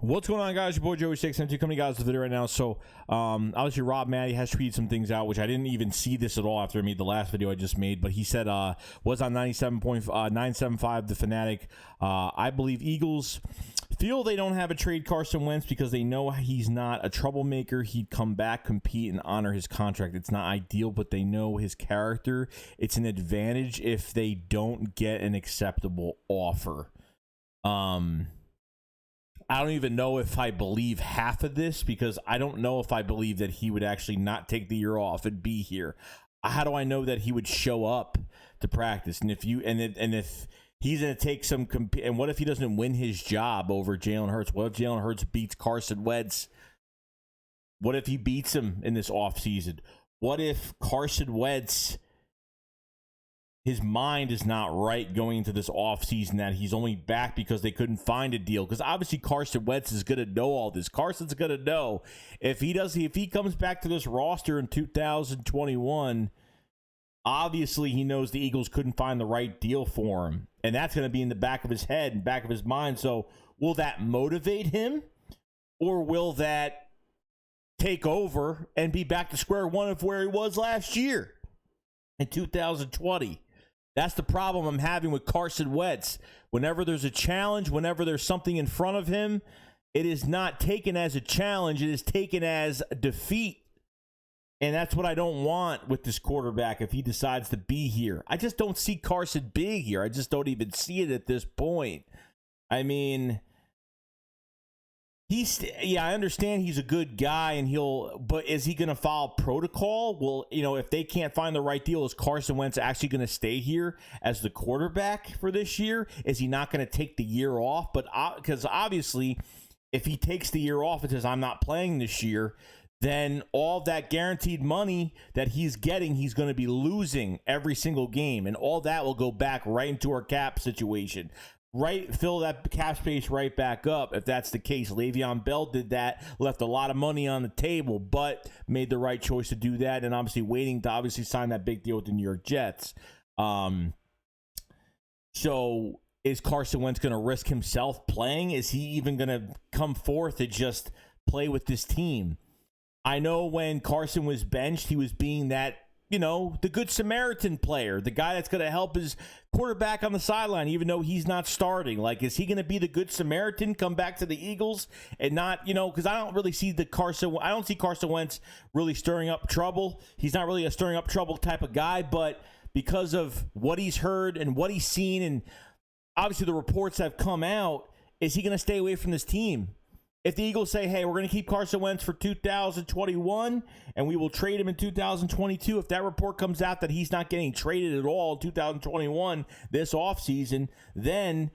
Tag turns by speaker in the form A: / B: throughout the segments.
A: What's going on, guys? Your boy Joey672 coming to you guys with a video right now. So obviously Rob Matty has tweeted some things out, which I didn't even see this at all after I made the last video I just made, but he said was on 97.975 The Fanatic. I believe Eagles feel they don't have a trade Carson Wentz because they know he's not a troublemaker. He'd come back, compete, and honor his contract. It's not ideal, but they know his character. It's an advantage if they don't get an acceptable offer. I don't even know if I believe half of this, because I don't know if I believe that he would actually not take the year off and be here. How do I know that he would show up to practice? And if he's going to take some, and what if he doesn't win his job over Jalen Hurts? What if Jalen Hurts beats Carson Wentz? What if he beats him in this offseason? What if Carson Wentz, his mind is not right going into this offseason, that he's only back because they couldn't find a deal? Because obviously Carson Wentz is going to know all this. Carson's going to know if he comes back to this roster in 2021, obviously he knows the Eagles couldn't find the right deal for him. And that's going to be in the back of his head and back of his mind. So will that motivate him, or will that take over and be back to square one of where he was last year in 2020? That's the problem I'm having with Carson Wentz. Whenever there's a challenge, whenever there's something in front of him, it is not taken as a challenge. It is taken as a defeat. And that's what I don't want with this quarterback if he decides to be here. I just don't see Carson being here. I just don't even see it at this point. I mean, I understand he's a good guy, and but is he going to follow protocol? Well, if they can't find the right deal, is Carson Wentz actually going to stay here as the quarterback for this year? Is he not going to take the year off? But because obviously, if he takes the year off and says, I'm not playing this year, then all that guaranteed money that he's getting, he's going to be losing every single game. And all that will go back right into our cap situation. Right, fill that cap space right back up if that's the case. Le'Veon Bell did that, left a lot of money on the table, but made the right choice to do that, and obviously waiting to sign that big deal with the New York Jets. So is Carson Wentz going to risk himself playing? Is he even going to come forth and just play with this team? I know when Carson was benched, he was being that, the good Samaritan player, the guy that's going to help his quarterback on the sideline, even though he's not starting. Like, is he going to be the good Samaritan, come back to the Eagles and not, because I don't really see I don't see Carson Wentz really stirring up trouble. He's not really a stirring up trouble type of guy, but because of what he's heard and what he's seen, and obviously the reports have come out, is he going to stay away from this team? If the Eagles say, hey, we're going to keep Carson Wentz for 2021 and we will trade him in 2022, if that report comes out that he's not getting traded at all in 2021 this offseason, then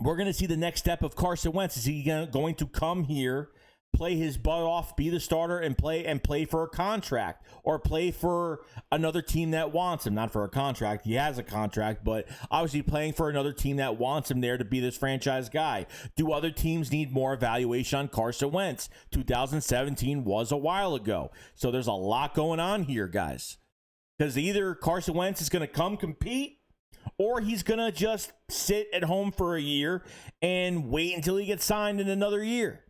A: we're going to see the next step of Carson Wentz. Is he going to come here, play his butt off, be the starter, and play for a contract, or play for another team that wants him? Not for a contract. He has a contract, but obviously playing for another team that wants him there to be this franchise guy. Do other teams need more evaluation on Carson Wentz? 2017 was a while ago. So there's a lot going on here, guys. Because either Carson Wentz is going to come compete, or he's going to just sit at home for a year and wait until he gets signed in another year.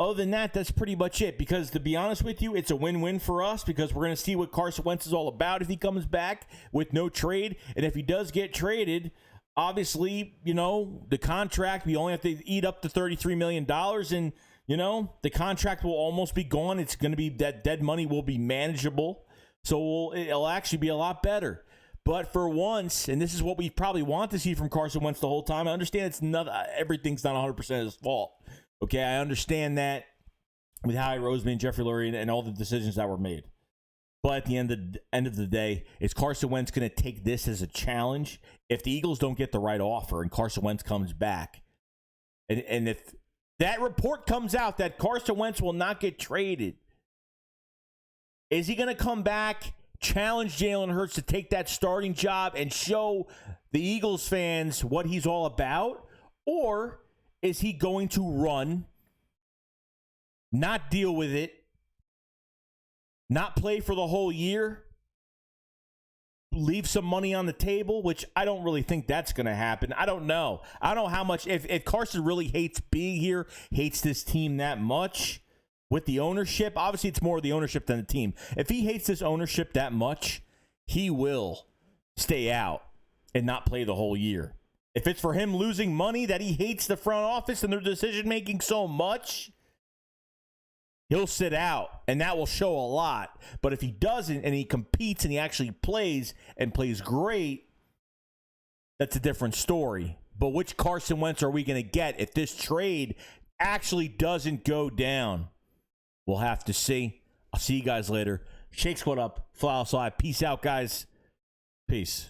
A: Other than that, that's pretty much it. Because to be honest with you, it's a win-win for us, because we're going to see what Carson Wentz is all about if he comes back with no trade. And if he does get traded, obviously, the contract, we only have to eat up to $33 million. And, the contract will almost be gone. It's going to be, that dead money will be manageable. So it'll actually be a lot better. But for once, and this is what we probably want to see from Carson Wentz the whole time, I understand everything's not 100% his fault. Okay, I understand that with Howie Roseman, Jeffrey Lurie, and all the decisions that were made. But at the end of the day, is Carson Wentz going to take this as a challenge? If the Eagles don't get the right offer and Carson Wentz comes back, and if that report comes out that Carson Wentz will not get traded, is he going to come back, challenge Jalen Hurts to take that starting job and show the Eagles fans what he's all about? Or is he going to run, not deal with it, not play for the whole year, leave some money on the table, which I don't really think that's going to happen. I don't know. I don't know how much, if Carson really hates being here, hates this team that much with the ownership, obviously it's more the ownership than the team. If he hates this ownership that much, he will stay out and not play the whole year. If it's for him losing money that he hates the front office and their decision-making so much, he'll sit out, and that will show a lot. But if he doesn't and he competes and he actually plays and plays great, that's a different story. But which Carson Wentz are we going to get if this trade actually doesn't go down? We'll have to see. I'll see you guys later. Shake Squad up. Fly outside. Peace out, guys. Peace.